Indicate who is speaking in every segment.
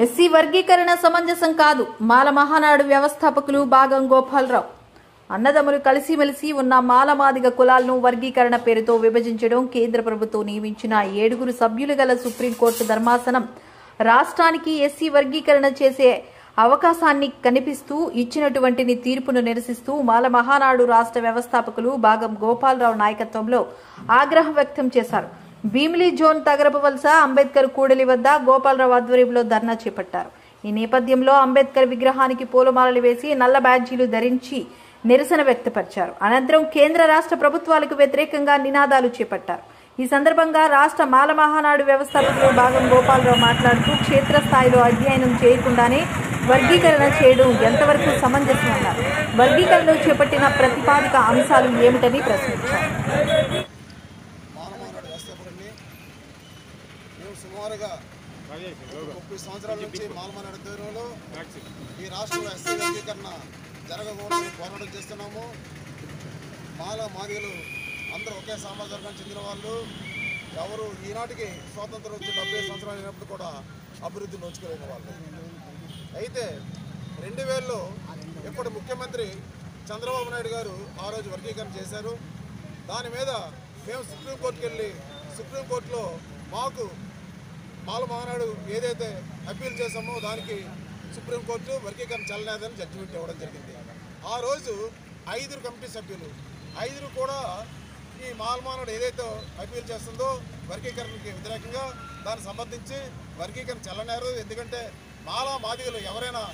Speaker 1: SC వర్గీకరణ సమంజసం కాదు. మాల మహానాడు వ్యవస్థాపకులు బాగం గోపాలరావు. అన్నదమ్ములు కలిసిమెలిసి ఉన్న మాలమాదిగ కులాలను వర్గీకరణ పేరుతో విభజించడం కేంద్ర ప్రభుత్వం నియమించిన 7 సభ్యులు గల సుప్రీంకోర్టు ధర్మాసనం రాష్ట్రానికి ఎస్సీ వర్గీకరణ చేసే అవకాశాన్ని కనిపిస్తూ ఇచ్చినటువంటి తీర్పును నిరసిస్తూ మాల మహానాడు రాష్ట్ర వ్యవస్థాపకులు బాగం గోపాలరావు నాయకత్వంలో ఆగ్రహం వ్యక్తం చేశారు. భీమిలి జోన్ తగరపవలస అంబేద్కర్ కూడలి వద్ద గోపాలరావు ఆధ్వర్యంలో ధర్నా చేపట్టారు. ఈ నేపథ్యంలో అంబేద్కర్ విగ్రహానికి పూలమాలలు వేసి నల్ల బ్యాడ్జీలు ధరించి నిరసన వ్యక్తపరిచారు. అనంతరం కేంద్ర రాష్ట్ర ప్రభుత్వాలకు వ్యతిరేకంగా నినాదాలు చేపట్టారు. ఈ సందర్భంగా రాష్ట్ర మాల మహానాడు వ్యవస్థాపకులు బాగం గోపాలరావు మాట్లాడుతూ క్షేత్రస్థాయిలో అధ్యయనం చేయకుండానే వర్గీకరణ చేయడం ఎంతవరకు సమంజసమన్నారు. వర్గీకరణలో చేపట్టిన ప్రతిపాదిక అంశాలు ఏమిటని ప్రశ్నించారు.
Speaker 2: సుమారుగా 30 సంవత్సరాల నుంచి మాలమానాడు ఆధ్వర్యంలో ఈ రాష్ట్రంలో ఎస్సీ వర్గీకరణ జరగకూడదని పోరాటం చేస్తున్నాము. మాల మాదిగలు అందరూ ఒకే సామాజిక వర్గానికి చెందిన వాళ్ళు. ఎవరు ఈనాటికి స్వాతంత్రం వచ్చి 70 సంవత్సరాలు అయినప్పుడు కూడా అభివృద్ధి నోచుకోలేని వాళ్ళు. అయితే 2000లో ఇప్పటి ముఖ్యమంత్రి చంద్రబాబు నాయుడు గారు ఆ రోజు వర్గీకరణ చేశారు. దాని మీద మేము సుప్రీంకోర్టుకి వెళ్ళి సుప్రీంకోర్టులో మాకు మాల మహానాడు ఏదైతే అప్పీల్ చేశామో దానికి సుప్రీంకోర్టు వర్గీకరణ చెల్లలేదని జడ్జిమెంట్ ఇవ్వడం జరిగింది. ఆ రోజు 5 కమిటీ సభ్యులు 5 కూడా ఈ మాల మహానాడు ఏదైతే అప్పీల్ చేస్తుందో వర్గీకరణకి వ్యతిరేకంగా దానికి సంబంధించి వర్గీకరణ చెల్లనేరు. ఎందుకంటే మాల మాదిగలు ఎవరైనా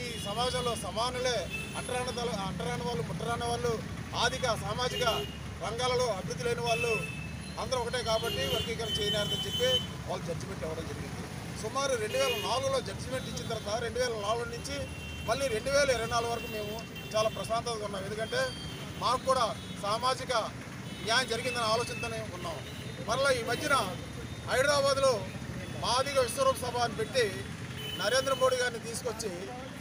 Speaker 2: ఈ సమాజంలో సమానులే, అంటరాని వాళ్ళు, ముట్టరాని వాళ్ళు, ఆర్థిక సామాజిక రంగాలలో అభివృద్ధి లేని వాళ్ళు అందరూ ఒకటే కాబట్టి వర్గీకరణ చేయలేరని చెప్పి వాళ్ళు జడ్జిమెంట్ ఇవ్వడం జరిగింది. సుమారు 2004లో జడ్జిమెంట్ ఇచ్చిన తర్వాత 2004 నుంచి మళ్ళీ 2024 వరకు మేము చాలా ప్రశాంతంగా ఉన్నాం. ఎందుకంటే మాకు కూడా సామాజిక న్యాయం జరిగిందనే ఆలోచనతోనే ఉన్నాం. మరలా ఈ మధ్యన హైదరాబాద్లో మాదిగ విశ్వరూప సభ అని పెట్టి నరేంద్ర మోడీ గారిని తీసుకొచ్చి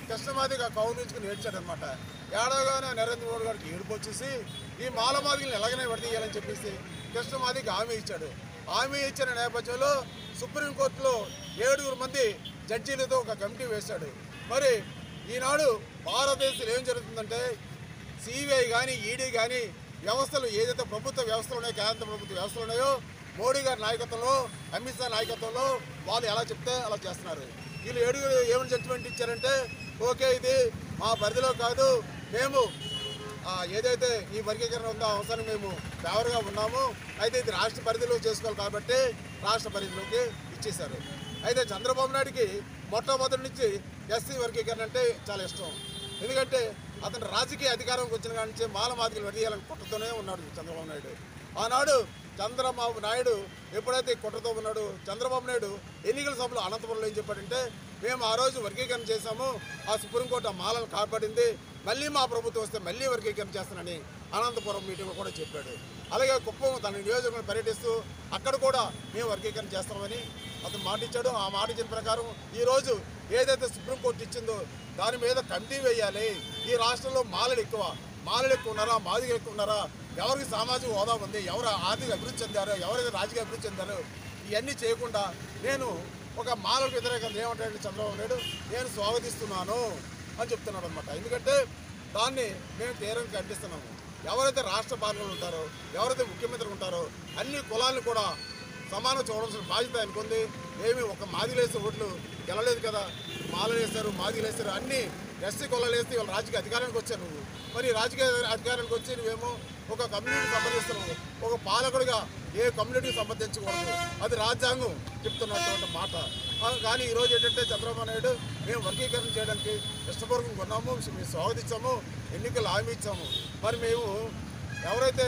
Speaker 2: కృష్ణమాదిగా కౌలించుకుని ఏడ్చాడనమాట. ఏడవగానే నరేంద్ర మోడీ గారికి ఏడుపు వచ్చేసి ఈ మాల మాదిగలను ఎలాగైనా విడదీయాలని చెప్పేసి కృష్ణమాదికి హామీ ఇచ్చాడు. హామీ ఇచ్చిన నేపథ్యంలో సుప్రీంకోర్టులో 7 మంది జడ్జీలతో ఒక కమిటీ వేశాడు. మరి ఈనాడు భారతదేశంలో ఏం జరుగుతుందంటే సిబిఐ కానీ ఈడీ కానీ వ్యవస్థలు ఏదైతే ప్రభుత్వ వ్యవస్థలు ఉన్నాయో, కేంద్ర ప్రభుత్వ వ్యవస్థలు ఉన్నాయో, మోడీ గారి నాయకత్వంలో, అమిత్ షా నాయకత్వంలో వాళ్ళు ఎలా చెప్తే అలా చేస్తున్నారు. వీళ్ళు 7 ఏమని జడ్జిమెంట్ ఇచ్చారంటే ఓకే ఇది మా పరిధిలో కాదు, మేము ఏదైతే ఈ వర్గీకరణ ఉందో అవసరం మేము ఫేవర్గా ఉన్నాము, అయితే ఇది రాష్ట్ర పరిధిలో చేసుకోవాలి కాబట్టి రాష్ట్ర పరిధిలోకి ఇచ్చేశారు. అయితే చంద్రబాబు నాయుడికి మొట్టమొదటి నుంచి ఎస్సీ వర్గీకరణ అంటే చాలా ఇష్టం. ఎందుకంటే అతను రాజకీయ అధికారంకి వచ్చిన కాడి నుంచి మాల మాదిగలు విడదీయాలని కుట్రతోనే ఉన్నాడు చంద్రబాబు నాయుడు. ఆనాడు చంద్రబాబు నాయుడు ఎప్పుడైతే కుట్రతో ఉన్నాడు, చంద్రబాబు నాయుడు ఎన్నికల సభలో అనంతపురంలో ఏం చెప్పాడంటే మేము ఆ రోజు వర్గీకరణ చేశాము, ఆ సుప్రీంకోర్టు ఆ మాలను కాపాడింది, మళ్ళీ మా ప్రభుత్వం వస్తే మళ్ళీ వర్గీకరణ చేస్తానని అనంతపురం మీటింగ్లో కూడా చెప్పాడు. అలాగే కుప్పం తన నియోజకవర్గం పర్యటిస్తూ అక్కడ కూడా మేము వర్గీకరణ చేస్తామని అతను మాట ఇచ్చాడు. ఆ మాట ఇచ్చిన ప్రకారం ఈరోజు ఏదైతే సుప్రీంకోర్టు ఇచ్చిందో దాని మీద కమిటీ వేయాలి. ఈ రాష్ట్రంలో మాలలు ఎక్కువ ఉన్నారా, మాదిగలు ఎక్కువ ఉన్నారా, ఎవరికి సామాజిక హోదా ఉంది, ఎవరు ఆర్థిక అభివృద్ధి చెందారో, ఎవరైతే రాజకీయ అభివృద్ధి చెందారో ఇవన్నీ చేయకుండా నేను ఒక మాలకు వ్యతిరేకంగా ఏమంటాడు చంద్రబాబు నాయుడు నేను స్వాగతిస్తున్నాను అని చెప్తున్నాడు అనమాట. ఎందుకంటే దాన్ని మేము తీవ్రంగా ఖండిస్తున్నాము. ఎవరైతే రాష్ట్ర పాలకులు ఉంటారో, ఎవరైతే ముఖ్యమంత్రులు ఉంటారో అన్ని కులాలను కూడా సమానం చూడాల్సిన బాధ్యత అనుకుంది. ఏమి ఒక మాదిలేసే ఓట్లు గెలలేదు కదా, మాలలు వేస్తారు, మాదిలు వేస్తారు, అన్ని ఎస్సీ కులాలు వేస్తే వాళ్ళు రాజకీయ అధికారానికి వచ్చారు. నువ్వు మరి రాజకీయ అధికారానికి వచ్చి నువ్వేమో ఒక కమ్యూనిటీకి సంబంధిస్తున్నావు. ఒక పాలకుడిగా ఏ కమ్యూనిటీకి సంబంధించకూడదు, అది రాజ్యాంగం చెప్తున్నటువంటి మాట. కానీ ఈరోజు ఏంటంటే చంద్రబాబు నాయుడు మేము వర్గీకరణ చేయడానికి ఇష్టపూర్వకంగా ఉన్నాము, మేము స్వాగతించాము, ఎన్నికలు హామీ ఇచ్చాము. మరి మేము ఎవరైతే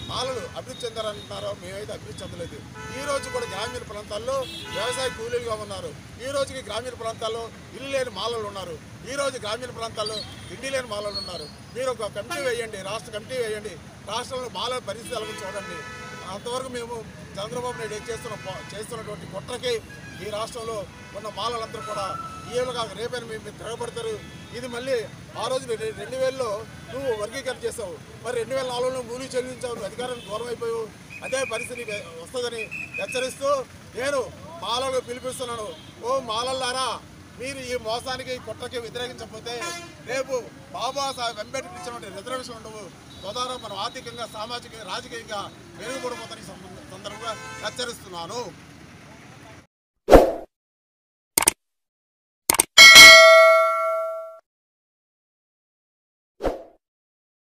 Speaker 2: మాలలు అభివృద్ధి చెందారంటున్నారో మేమైతే అభివృద్ధి చెందలేదు. ఈ రోజు కూడా గ్రామీణ ప్రాంతాల్లో వ్యవసాయ కూలీలుగా ఉన్నారు. ఈ రోజుకి గ్రామీణ ప్రాంతాల్లో ఇల్లు లేని మాలలు ఉన్నారు. ఈ రోజు గ్రామీణ ప్రాంతాల్లో ఇండి లేని మాలలు ఉన్నారు. మీరు ఒక కమిటీ వేయండి, రాష్ట్ర కమిటీ వేయండి, రాష్ట్రంలో మాలల పరిస్థితి ఎలా చూడండి. అంతవరకు మేము చంద్రబాబు నాయుడు చేస్తున్నటువంటి కుట్రకి ఈ రాష్ట్రంలో ఉన్న మాలలందరూ కూడా ఏళ్ళుగా రేపైనా మేము తిరగబడతారు. ఇది మళ్ళీ ఆ రోజు 2000లో నువ్వు వర్గీకరణ చేసావు, మరి 2004లో మూలి చెల్లించావు, నువ్వు అధికారానికి దూరం అయిపోయావు. అదే పరిస్థితి వస్తుందని హెచ్చరిస్తూ నేను మాలలు పిలిపిస్తున్నాను. ఓ మాలల్లారా, మీరు ఈ మోసానికి కుట్రకి వ్యతిరేకించకపోతే రేపు బాబాసాహెబ్ అంబేద్కర్ ఇచ్చినటువంటి రిజర్వేషన్ ఉండవు. తద్వారా మనం ఆర్థికంగా, సామాజికంగా, రాజకీయంగా మెరుగుపడిపోతానికి సందర్భంగా హెచ్చరిస్తున్నాను.